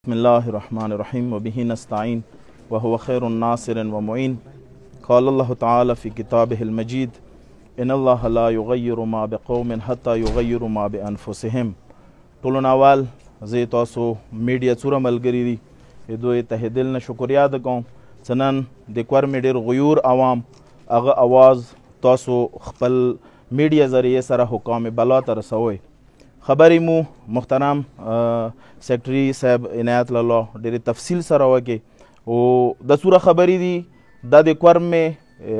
बिस्मिल्लाहिर्रहमानिर्रहीम वबिही नस्तईन वहुव खैरुन नासिरिन व मुईन। क़ाल अल्लाहु तआला फ़ी किताबिहिल मजीद इन्नल्लाह ला युग़य्यिरु मा बिक़ौमिन हत्ता युग़य्यिरु मा बिअनफुसिहिम। टोलो नावाल ज़े तासो मीडिया चूरा मलगरी दी दोए तहे दिल न शुक्रिया अदा कोम सनन द क्वर में डेर गयूर आवाम अग आवाज़ तासो खपल मीडिया ज़रिए सरा हुकाम बला ता रसोए खबरी मु मुहतरम सेक्रेटरी साहब इनायत लल्लाह डेरे तफसील सरा वके ओ दसूरा खबरी दी दा दे क्वर में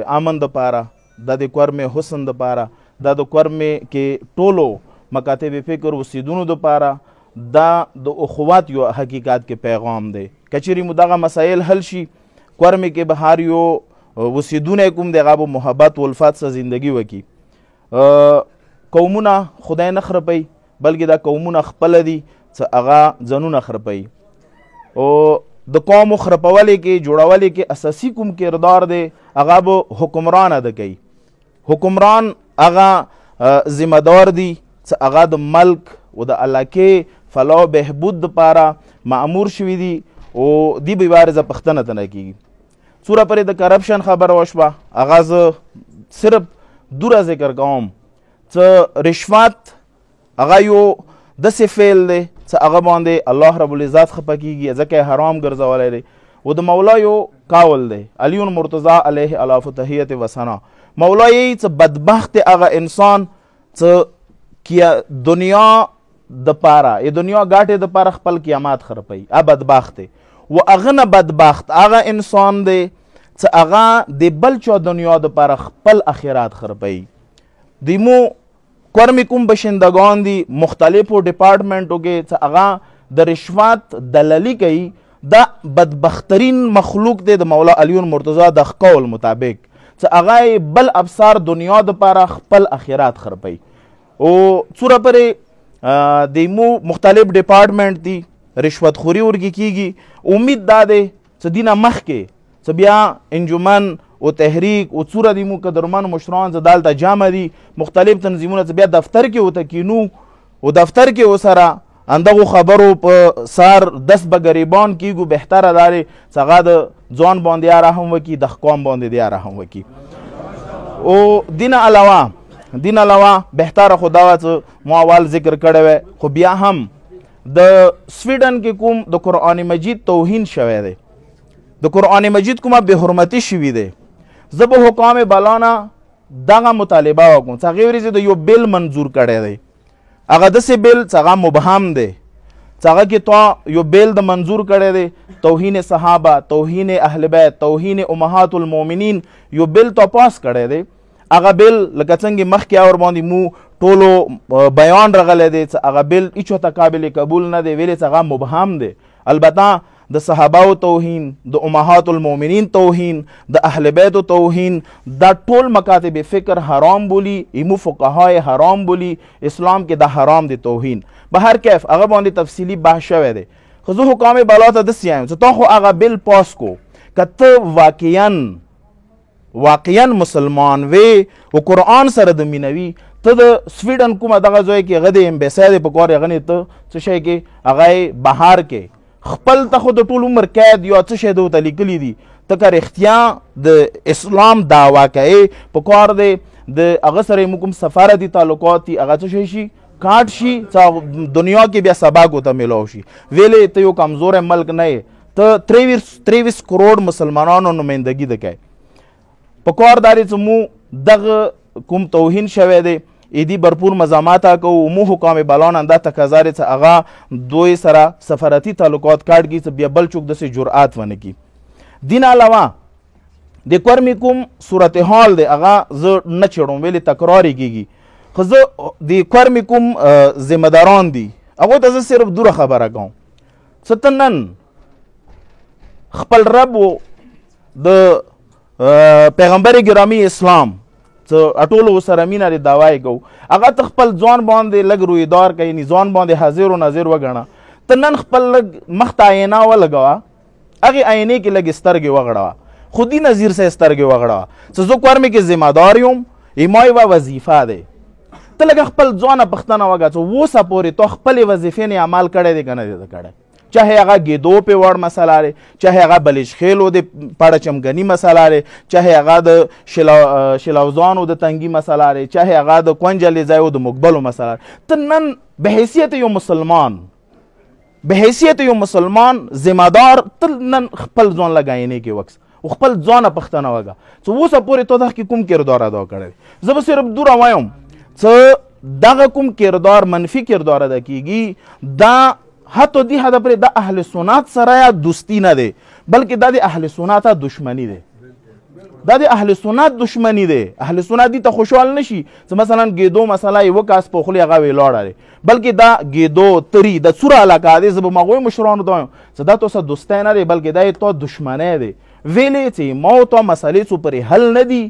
आमन द पारा दा दे क्वर में हुसन द पारा दा दे क्वर में के टोलो मकातिब फ़िक्र वसीदुनु द पारा दा द उखवात यो हकीकत के पैगाम दे कचरी मुदागा मसाइल हल शी क्वर में के बहार यो वसीदुन कुम दे गाबो मोहब्बत वल्फात से ज़िंदगी वकी कौमुना खुदाय नखरपई बल्कि दा कौमुना खपल दी स अगा जनुन खरपई ओ द कौम खरपवाले के जोड़ावाले के असासी कुम किरदार दे अगा बो हुक्मरान अदा कई हुक्मरान अगा जिम्मेदार दी स अगा द मल्क व द इलाके फलाह बहबूद पारा मामूर शवी दी ओ दी बिवार ज पख्तन तना की सूरा पर द करप्शन खबर वशबा आगाज सिर्फ दूरा जिक्र कौम च रिश्वत अगा यो दस फेल दे च अगा बांधे अल्लाह रब्बुल इज़्ज़त खपा कीगी ज़के हराम गर्ज़वाले दे वो द मौला यो कावल दे अलीउन मुर्तज़ा अलैहि अलाफ तहियत व सना मौला ये च बदबख्त अगा इंसान च किया दुनिया द पारा ये दुनिया गाटे द पारा खपल क़यामत खरपई आ बदबख्त वो अगन बदबख्त अगा इंसान दे च अगा दे बलचो दुनिया द पारा खपल आखिरात खरपई दिमो कर्मी कुम बशिंदगान दी मुख्तलिफ डिपार्टमेंटों के अगा द रिश्वत दलाली कई द बदबख्तरीन मखलूक दे द मौला अलीउन मुर्तज़ा द कौल मुताबिक अगा बल अबसार दुनिया द पारा खपल आखिरात खरपई ओ सूरा पर दिमो मुख्तलिफ डिपार्टमेंट दी रिश्वत खोरी उर्गी कीगी उम्मीद दादे सदीना मख के सबिया इंजुमन वो तहरीक वो सूरा दीमू कदरमान मुशरान जदाल जामा दी मुख्तलिफ तंजीमों से दफ्तर के होता कीनू वो दफ्तर के वो सारा अंदर खबरों पर सार 10 बगरीबान की गु बेहतर अदारे सगाद जॉन बौंदे आ रहा हूँ वकी दखकौम बौंदे दे आ रहा हूँ वकी ओ दिन अलावा बेहतर खुदावत मुआवाल जिक्र करे हुए खुबिया हम द स्वीडन के कुम द कुरान मजीद तौहीन शवे दे द कुरान मजीद कुमा बेहुरमती शिवी दे जब हुकाम बालाना दागा मुतालिबा वकूँ चागेवरी से तो यो बिल मंजूर करे दे अगर दसे बिल चागा मुबहम दे चागा की तो यो बिल द मंजूर करे दे तौहीन सहाबा तौहीन अहल बैत तौहीन उम्महातुल मोमिनीन यो बिल तो पास करे दे अगर बिल लकचंगी मख क्या और बांधी मुँह टोलो बयान रगले दे अगर बिल इचो तकाबिल कबूल न दे वेले चागा मुबहम दे अलबत्ता द सहाबाओ तौहीन द उम्महातुल मोमिनीन तौहीन द अहल बैत तौहीन द टोल मकातिब फ़िक्र हराम बोली इमू फ़ुक़हाए हराम बोली इस्लाम के द हराम दे तौहीन बहर कैफ अगर बांधी तफसीली बाहशवे दे खजू हुकाम बाला दसियाँ तो अगर बिल पास को कत वाक़ियन मुसलमान वे वो कुरान सरद मिनवी तद स्वीडन कुम दगा जो है कि गदे एम्बेसडर पकौर गने तो चशे के अगाए बाहर के खपल तखुद टूल उम्र कैद यो चशे दो तलिकली दी तकर इख्तिया द इस्लाम दावा कए पकौर दे द अगसर मुकुम सफारती ताल्लुकाती अगा चशेशी काटशी दुनिया के बिया सबाग होता मिलोशी वेले तो यो कमजोर है मल्क नए तो 23 करोड़ मुसलमानों नुमाइंदगी दे पकौरदारी चमू दग कुम तौहीन शवे दे इदी भरपूर मजामात को उमू हुकाम बालान अंदा तकाजारे से अगा दोए सरा सफारती ताल्लुकात काट की सब बल चुक दसे जुरात वन की दिन अलावा दे कर्मी कुम सूरत हाल दे अगा ज न चढ़ो वेले तकरारी कीगी खज दे कर्मी कुम जिम्मेदारान दी अगो तज सिर्फ दूर खबर गाँव सतनन खपल रब द पैगम्बर गिरामी इस्लाम अटोलो सरमीना रे दावाए गो अगर तखपल जॉन बांधे लग रुईदार कहीं जॉन बांधे हाजिर नाजिर वगड़ा तनन खपल लग मख्त आयना व लगवा अगे आयने के लग स्तर के वगड़वा खुद ही नजीर से स्तर के वगड़वा सो क्वार में के जिम्मेदारियों इमाई व वजीफा दे तो लग खपल जॉन पख्ताना वगा वो सपोरे तो खपल वजीफे ने अमाल करे दे कने दे करे چاہے هغه ګیدو په وړ مسله لري، چاہے هغه بلیش خیلو د پاړه چمګنی مسله لري، چاہے هغه د شلاوزانو د تنګي مسله لري، چاہے هغه د کونجلې ځایو د مقبلو مسله لري. ته نن به حیثیت یو مسلمان ذمہدار ته نن خپل ځان لګاینې کې وکس او خپل ځانه پښتنه وګه څه اوسه پورې تو دغه کوم کردار ادا کړی. زه به صرف دوره وایم څه دغه کوم کردار منفي کردار ادا کیږي دا حتی دی حد پرې د اهل سنت سره یا دوستی نه دی بلکې دا د اهل سنت دشمنی دی. دا د اهل سنت دشمنی دی. اهل سنت دي ته خوشحال نشي چې مثلا ګیدو مسله یو کاس په خلی هغه ویلاړه دی بلکې دا ګیدو تری د سوره علاقه دی. زه به مغوی مشرانو ته وایم چې دا تاسو دوستی نه دی بلکې دا تو دشمنی دی. ویلې چې ما تو مسلې څو پرې حل نه دي،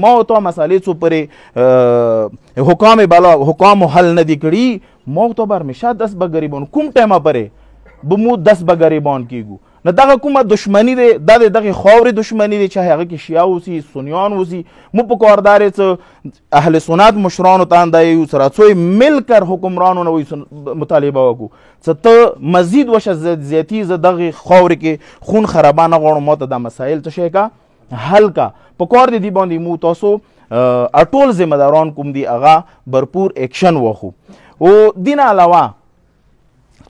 ما تو مسلې څو پرې حکام بالا حکام حل نه دي کړي. ما تو بر میشه 10 به غریبان کوم ټیمه پرې به مو 10 به غریبان کیږو. نو دغه کومه دشمنی دی دا د دغه خاورې دشمنی دی، چاہے هغه کې شیعه اوسي سنیان اوسي. مو په کاردار څه اهل سنت مشرانو ته اندایو سره څوی مل کر حکمرانو نه وي مطالبه وکړو څه ته مزید وشه زیاتی ز دغه خاورې کې خون خرابانه غواړو ما ته دا مسایل څه شي کا حل کا په کار دی باندې مو تاسو اټول ذمہ داران کوم دی هغه برپور ایکشن واخو. او دین علاوه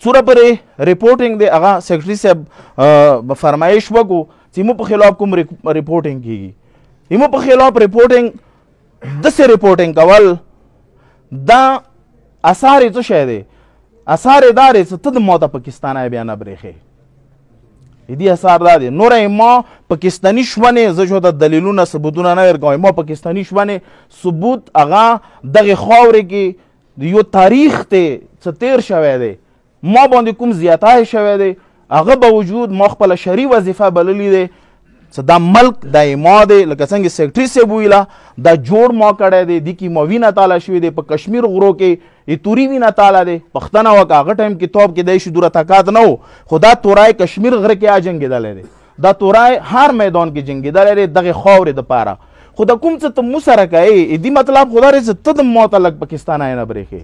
څوره پرې ریپورټینګ دی هغه سیکرټري صاحب فرمایش وکړو چې مو په خلاف کوم ریپورټینګ کیږي. مو په خلاف ریپورټینګ داسې ریپورټینګ کول دا اثار څه شی دی؟ اثار دا دی چې ته د ما ته پاکستانی بیا نه برېښې. دې اثار دا دی نور ما پاکستانی شونې زه جو د دلیلونه ثبوتونه نه ورکوم. ما پاکستانی شونې ثبوت هغه دغه خاورې کې د یو تاریخ ته څه تیر شوی دی ما باندې کوم زیاتی شوی دی هغه باوجود ما خپله شرعي وظیفه بللی دی چې دا ملک دا ما دی لکه څنګه سیکرټري صاحب ویله دا جوړ ما کړی دی دې کې ما وینه تاله شوې دی په کشمیر غرو کې توري وینه تاله دی پښتنه وکه هغه ټایم کې توپ کې دی شي دوره طاقت نه و خو دا تورای کشمیر غره کې جنګېدلی دی دا تورای هر میدان کې جنګېدلی دی دغې خاورې دپاره. خو د کوم څه ته مو سره کوې دې مطلب خو دا دی چې ته د ما ته لږ پاکستانی نه برېښې،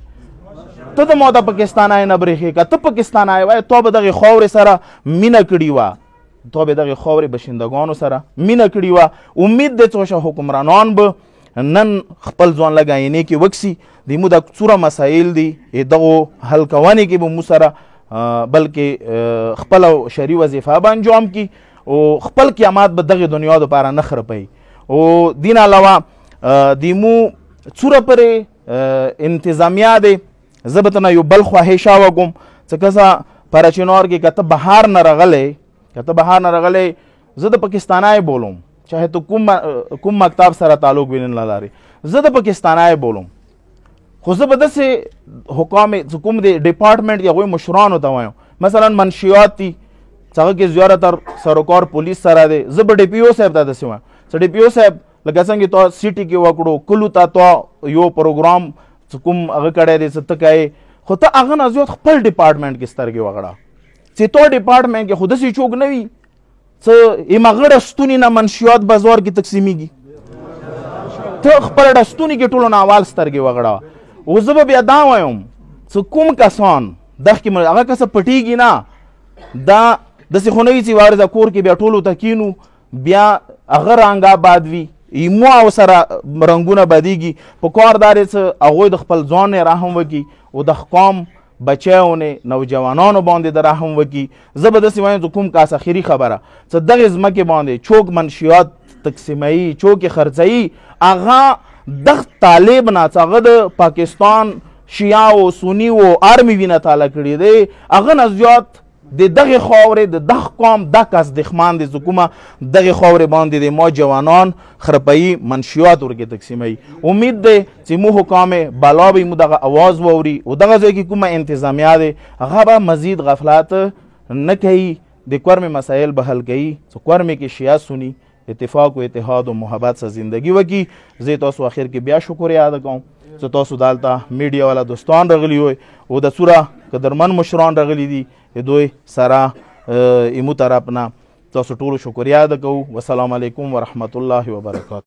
ته د ما ته پاکستانی نه برېښې. که ته پاکستانی وای تو به دغې خاورې سره مینه کړې وه، تو به دغې خاورې بشندګانو سره مینه کړې وه. امید دی څه حکمرانان به نن خپل ځوان لګاینې کې وکسي د مو د څوره مسایل دي دغو حل کوونې کې به مو سره بلکې خپله شرعي وظیفه به انجام کړي او خپل قیامت به دغې دنیا دپاره نه خرپوي. او دین علاوه د مو څوره پرې انتظامیه دی زه به تنه یو بل خواهشه وکړم چې کسه پرچینار کې که ته بهار نه رغلی زه د پاکستانی بولم چاہے تو کوم مکتب سره تعلق بھی نه لري زه د پاکستانی بولم خو زه به داسې حکام کوم د ډپارټمنټ یا هغوی مشرانو ته وایم مثلا منشیات دي هغه کې زیاتره سروکار پولیس سره دی زه به ډي پي او صاحب ته داسې وایم چې ډي پي او صاحب لکه څنګه تو سیټي کې وکړو کلو ته تو یو پروګرام کوم هغه کړی دی څه ته کوې خو ته هغه نه زیات خپل ډپارټمنټ کې سترګې وغړه چې تو ډپارټمنټ کې خو داسې څوک نه وي څه ایمغړه ستوني نه منشیات بازار کې تقسیمیږي ته خپل ډستوني کې ټولو نه اول سترګې وغړه. او زه به بیا دا وایم چې کوم کسان دغه هغه کسه پټیږي نه دا داسې خو نه وي چې وارزه کور کې بیا ټولو ته کینو بیا هغه رنګ آباد وي ایمو او سره رنګونه بدیږي په کار دا دی چې هغوی د خپل ځان نه رحم وکړي او د حکام بچیو نه نوجوانانو باندې د رحم وکړي. زه به داسې وایم چې کوم کاس اخري خبره چې دغې ځمکې باندې چوک منشیات تقسیموي چوکې خرڅوي هغه دغه طالب نه چې هغه د پاکستان شیعه او سني او ارمي وینه تاله کړې دی هغه نه زیات د دغې خاورې د دغه قوم دا کس دښمن دی چې کومه دغې خاورې باندې د ما جوانان خرپوي منشیات ورکې تقسیموي. امید دی چې مو حکام بالا به مو دغه اواز واوري او دغه ځای کې کومه انتظامیه دی هغه به مزید غفلت نه کوي د کورمې مسایل به حل کوي چې کورمې کې شیعه سني اتفاق و اتحاد و محبت سره زندگی وکړي. زه تاسو اخر کې بیا شکر یاد کوم چې تاسو دلته میډیا والا دوستان راغلي وئ او د څوره قدرمن مشران راغلي دي دوی سره ایمو طرف نه تاسو ټولو شکریه ادا کوو. والسلام علیکم ورحمت الله وبرکاته.